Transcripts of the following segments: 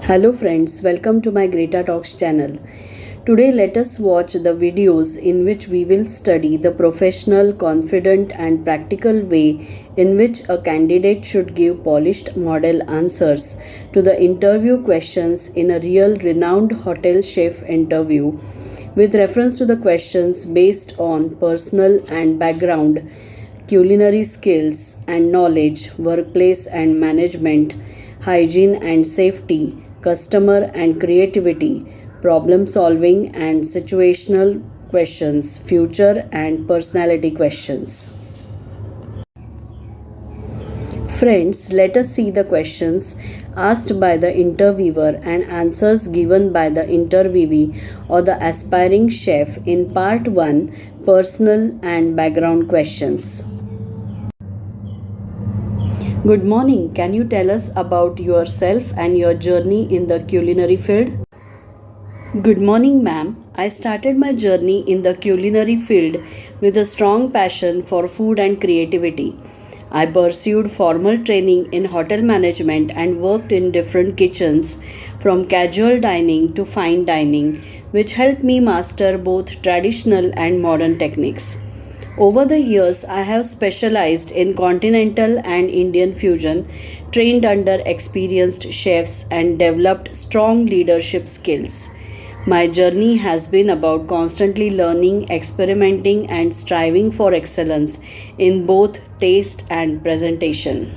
Hello friends, welcome to my Greta Talks channel. Today let us watch the videos in which we will study the professional, confident and practical way in which a candidate should give polished model answers to the interview questions in a real renowned hotel chef interview with reference to the questions based on personal and background, culinary skills and knowledge, workplace and management, hygiene and safety, customer and creativity, problem solving and situational questions, future and personality questions. Friends, let us see the questions asked by the interviewer and answers given by the interviewee or the aspiring chef in part 1, personal and background questions. Good morning. Can you tell us about yourself and your journey in the culinary field? Good morning, ma'am. I started my journey in the culinary field with a strong passion for food and creativity. I pursued formal training in hotel management and worked in different kitchens from casual dining to fine dining, which helped me master both traditional and modern techniques. Over the years, I have specialized in continental and Indian fusion, trained under experienced chefs, and developed strong leadership skills. My journey has been about constantly learning, experimenting, and striving for excellence in both taste and presentation.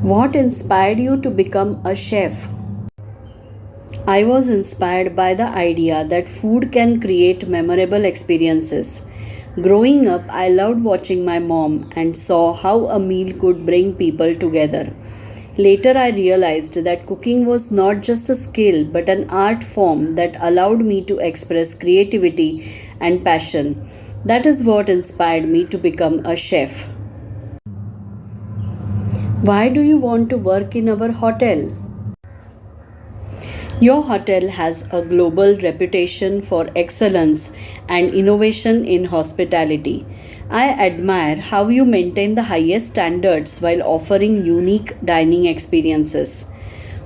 What inspired you to become a chef? I was inspired by the idea that food can create memorable experiences. Growing up, I loved watching my mom and saw how a meal could bring people together. Later, I realized that cooking was not just a skill but an art form that allowed me to express creativity and passion. That is what inspired me to become a chef. Why do you want to work in our hotel? Your hotel has a global reputation for excellence and innovation in hospitality. I admire how you maintain the highest standards while offering unique dining experiences.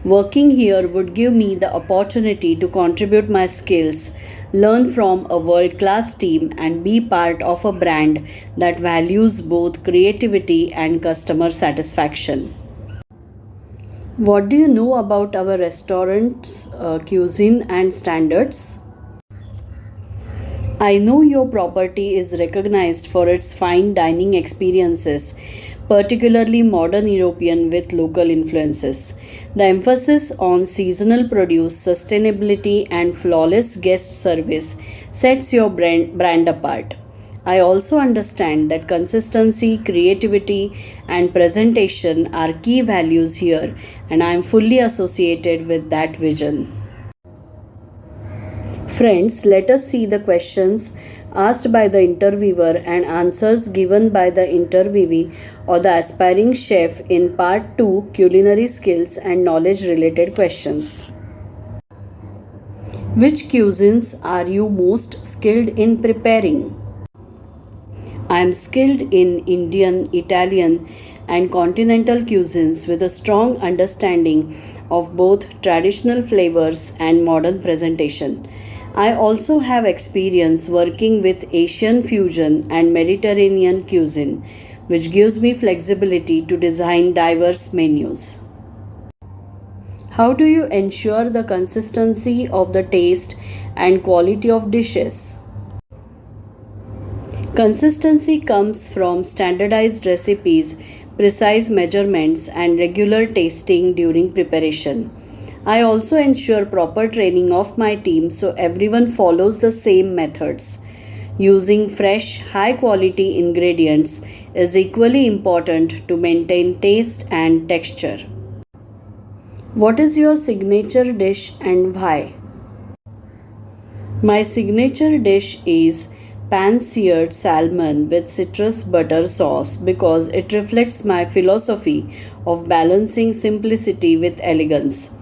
Working here would give me the opportunity to contribute my skills, learn from a world class team, and be part of a brand that values both creativity and customer satisfaction. What do you know about our restaurant's cuisine and standards? I know your property is recognized for its fine dining experiences, particularly modern European with local influences. The emphasis on seasonal produce, sustainability, and flawless guest service sets your brand apart. I also understand that consistency, creativity, and presentation are key values here, and I am fully associated with that vision. Friends, let us see the questions asked by the interviewer and answers given by the interviewee or the aspiring chef in part 2, culinary skills and knowledge related questions. Which cuisines are you most skilled in preparing? I am skilled in Indian, Italian, and continental cuisines with a strong understanding of both traditional flavors and modern presentation. I also have experience working with Asian fusion and Mediterranean cuisine, which gives me flexibility to design diverse menus. How do you ensure the consistency of the taste and quality of dishes? Consistency comes from standardized recipes, precise measurements, and regular tasting during preparation. I also ensure proper training of my team so everyone follows the same methods. Using fresh, high quality ingredients is equally important to maintain taste and texture. What is your signature dish and why? My signature dish is pan-seared salmon with citrus butter sauce because it reflects my philosophy of balancing simplicity with elegance.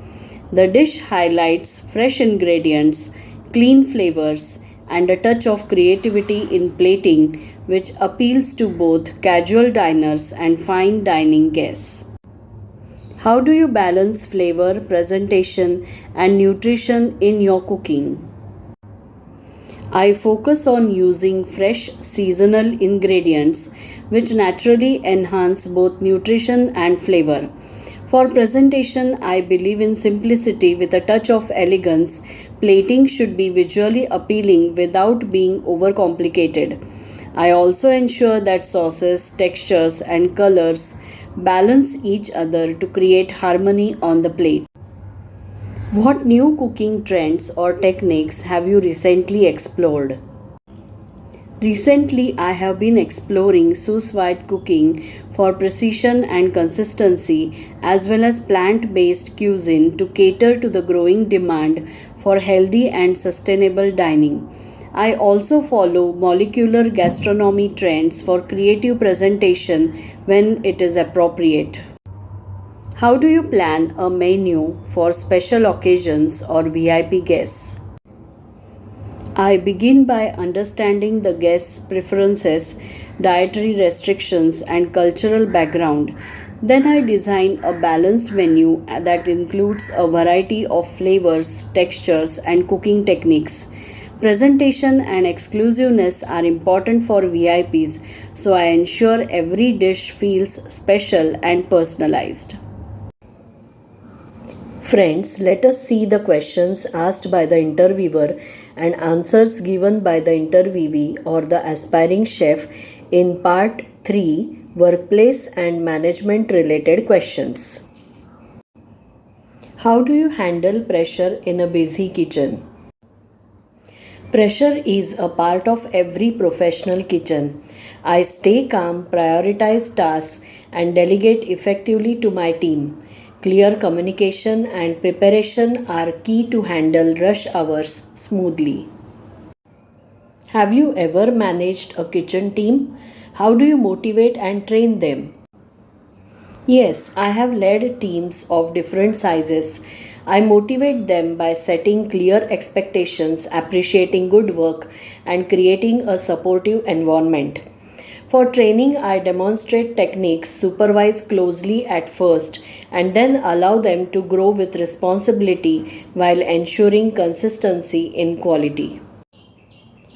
The dish highlights fresh ingredients, clean flavors, and a touch of creativity in plating, which appeals to both casual diners and fine dining guests. How do you balance flavor, presentation, and nutrition in your cooking? I focus on using fresh seasonal ingredients which naturally enhance both nutrition and flavor. For presentation, I believe in simplicity with a touch of elegance. Plating should be visually appealing without being overcomplicated. I also ensure that sauces, textures, and colors balance each other to create harmony on the plate. What new cooking trends or techniques have you recently explored? Recently, I have been exploring sous vide cooking for precision and consistency, as well as plant based cuisine to cater to the growing demand for healthy and sustainable dining. I also follow molecular gastronomy trends for creative presentation when it is appropriate. How do you plan a menu for special occasions or VIP guests? I begin by understanding the guest's preferences, dietary restrictions, and cultural background. Then I design a balanced menu that includes a variety of flavors, textures, and cooking techniques. Presentation and exclusiveness are important for VIPs, so I ensure every dish feels special and personalized. Friends, let us see the questions asked by the interviewer and answers given by the interviewee or the aspiring chef in part 3, Workplace and Management Related Questions. How do you handle pressure in a busy kitchen? Pressure is a part of every professional kitchen. I stay calm, prioritize tasks, and delegate effectively to my team. Clear communication and preparation are key to handle rush hours smoothly. Have you ever managed a kitchen team? How do you motivate and train them? Yes, I have led teams of different sizes. I motivate them by setting clear expectations, appreciating good work, and creating a supportive environment. For training, I demonstrate techniques, supervise closely at first, and then allow them to grow with responsibility while ensuring consistency in quality.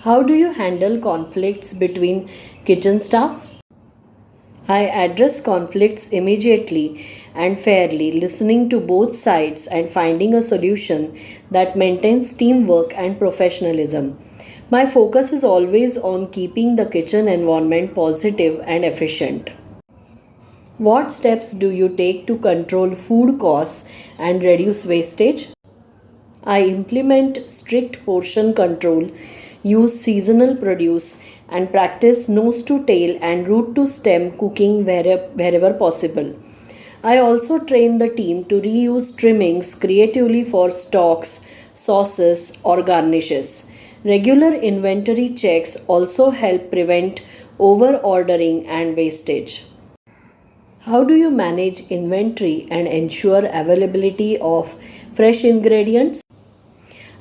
How do you handle conflicts between kitchen staff? I address conflicts immediately and fairly, listening to both sides and finding a solution that maintains teamwork and professionalism. My focus is always on keeping the kitchen environment positive and efficient. What steps do you take to control food costs and reduce wastage? I implement strict portion control, use seasonal produce, and practice nose to tail and root to stem cooking wherever possible. I also train the team to reuse trimmings creatively for stocks, sauces, or garnishes. Regular inventory checks also help prevent over ordering and wastage. How do you manage inventory and ensure availability of fresh ingredients?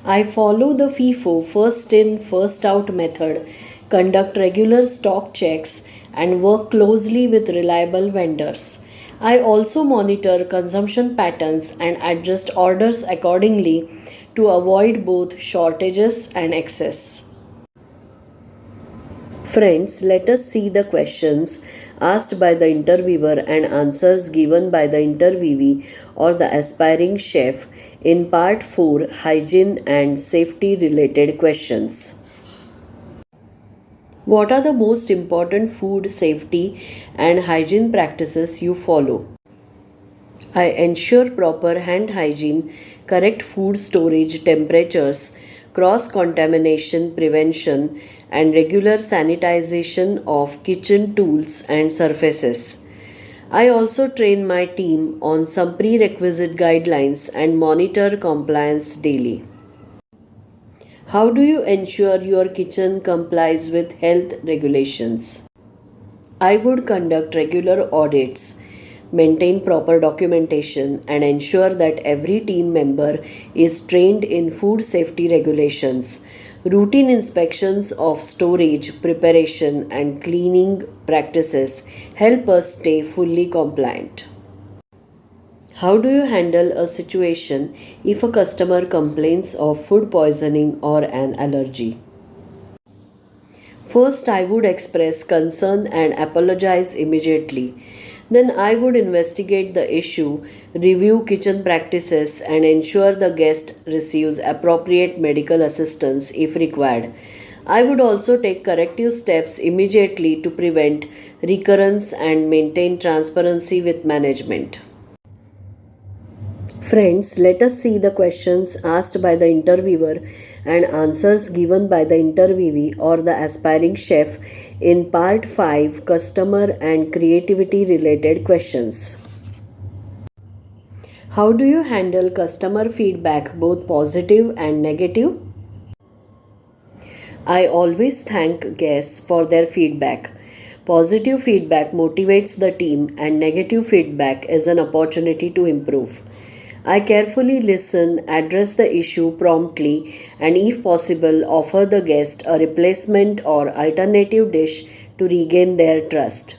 I follow the FIFO first in, first out method, conduct regular stock checks, and work closely with reliable vendors. I also monitor consumption patterns and adjust orders accordingly to avoid both shortages and excess. Friends, let us see the questions asked by the interviewer and answers given by the interviewee or the aspiring chef in part 4, Hygiene and Safety Related Questions. What are the most important food safety and hygiene practices you follow? I ensure proper hand hygiene, correct food storage temperatures, cross contamination prevention, and regular sanitization of kitchen tools and surfaces. I also train my team on some prerequisite guidelines and monitor compliance daily. How do you ensure your kitchen complies with health regulations? I would conduct regular audits, maintain proper documentation, and ensure that every team member is trained in food safety regulations. Routine inspections of storage, preparation, and cleaning practices help us stay fully compliant. How do you handle a situation if a customer complains of food poisoning or an allergy? First, I would express concern and apologize immediately. Then, I would investigate the issue, review kitchen practices, and ensure the guest receives appropriate medical assistance if required. I would also take corrective steps immediately to prevent recurrence and maintain transparency with management. Friends, let us see the questions asked by the interviewer and answers given by the interviewee or the aspiring chef in part 5 Customer and Creativity related questions. How do you handle customer feedback, both positive and negative? I always thank guests for their feedback. Positive feedback motivates the team, and negative feedback is an opportunity to improve. I carefully listen, address the issue promptly, and if possible, offer the guest a replacement or alternative dish to regain their trust.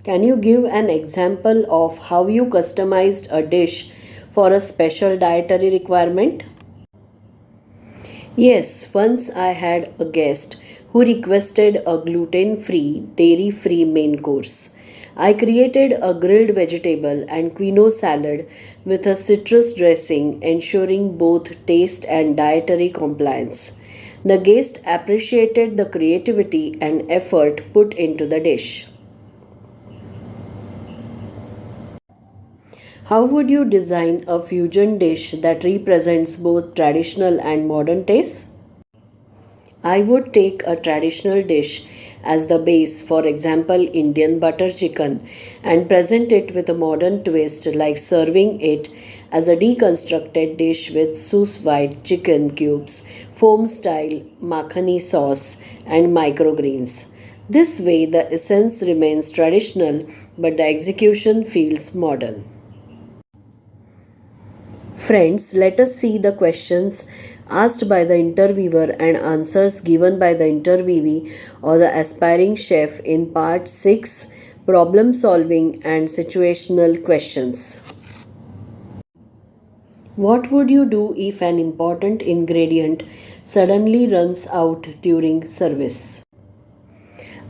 Can you give an example of how you customized a dish for a special dietary requirement? Yes, once I had a guest who requested a gluten free, dairy free main course. I created a grilled vegetable and quinoa salad with a citrus dressing, ensuring both taste and dietary compliance. The guest appreciated the creativity and effort put into the dish. How would you design a fusion dish that represents both traditional and modern tastes? I would take a traditional dish as the base, for example, Indian butter chicken, and present it with a modern twist like serving it as a deconstructed dish with sous vide chicken cubes, foam style makhani sauce, and microgreens. This way, the essence remains traditional but the execution feels modern. Friends, let us see the questions asked by the interviewer and answers given by the interviewee or the aspiring chef in part 6 Problem Solving and Situational Questions. What would you do if an important ingredient suddenly runs out during service?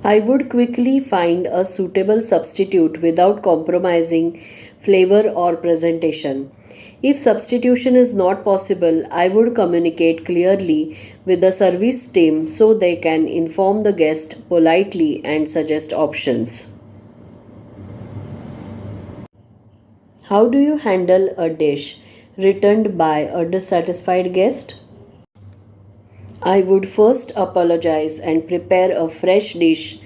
I would quickly find a suitable substitute without compromising flavor or presentation. If substitution is not possible, I would communicate clearly with the service team so they can inform the guest politely and suggest options. How do you handle a dish returned by a dissatisfied guest? I would first apologize and prepare a fresh dish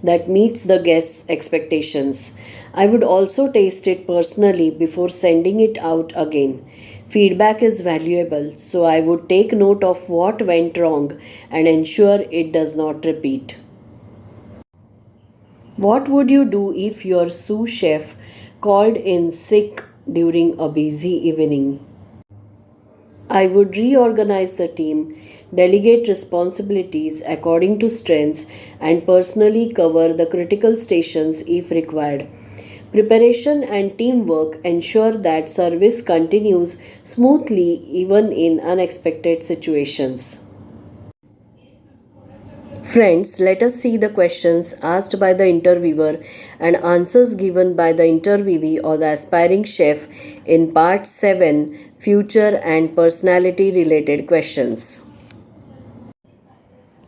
that meets the guest's expectations. I would also taste it personally before sending it out again. Feedback is valuable, so I would take note of what went wrong and ensure it does not repeat. What would you do if your sous chef called in sick during a busy evening? I would reorganize the team, delegate responsibilities according to strengths, and personally cover the critical stations if required. Preparation and teamwork ensure that service continues smoothly even in unexpected situations. Friends, let us see the questions asked by the interviewer and answers given by the interviewee or the aspiring chef in part 7 Future and Personality related questions.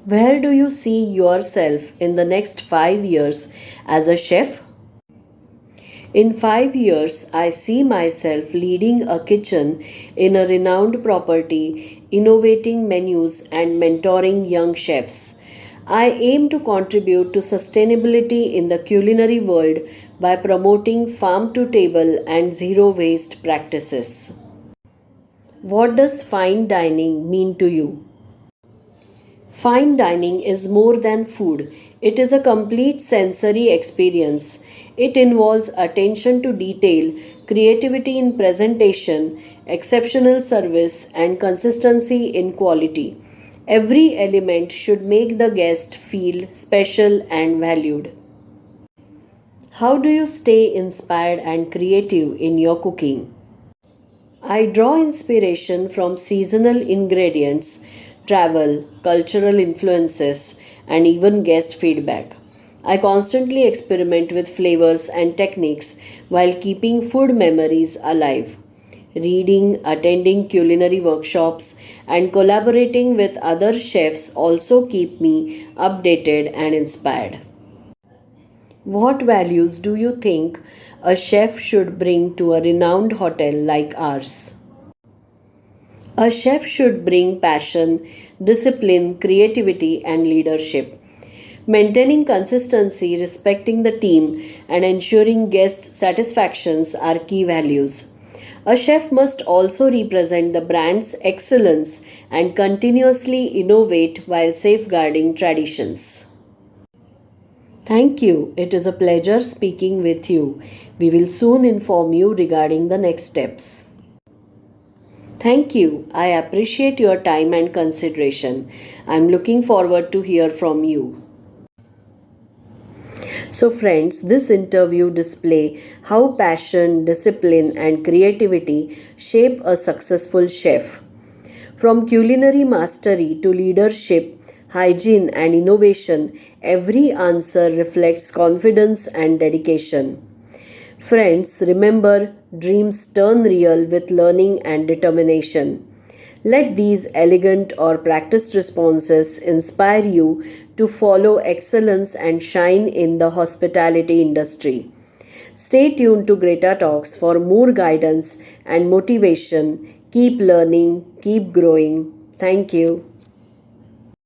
Where do you see yourself in the next 5 years as a chef? In 5 years, I see myself leading a kitchen in a renowned property, innovating menus, and mentoring young chefs. I aim to contribute to sustainability in the culinary world by promoting farm to table and zero waste practices. What does fine dining mean to you? Fine dining is more than food, it is a complete sensory experience. It involves attention to detail, creativity in presentation, exceptional service, and consistency in quality. Every element should make the guest feel special and valued. How do you stay inspired and creative in your cooking? I draw inspiration from seasonal ingredients, travel, cultural influences, and even guest feedback. I constantly experiment with flavors and techniques while keeping food memories alive. Reading, attending culinary workshops, and collaborating with other chefs also keep me updated and inspired. What values do you think a chef should bring to a renowned hotel like ours? A chef should bring passion, discipline, creativity, and leadership. Maintaining consistency, respecting the team, and ensuring guest satisfactions are key values. A chef must also represent the brand's excellence and continuously innovate while safeguarding traditions. Thank you. It is a pleasure speaking with you. We will soon inform you regarding the next steps. Thank you. I appreciate your time and consideration. I'm looking forward to hear from you. So friends, this interview display how passion, discipline and creativity shape a successful chef. From culinary mastery to leadership, hygiene and innovation, every answer reflects confidence and dedication. Friends, remember, dreams turn real with learning and determination. Let these elegant or practiced responses inspire you to follow excellence and shine in the hospitality industry. Stay tuned to Greta Talks for more guidance and motivation. Keep learning, keep growing. Thank you.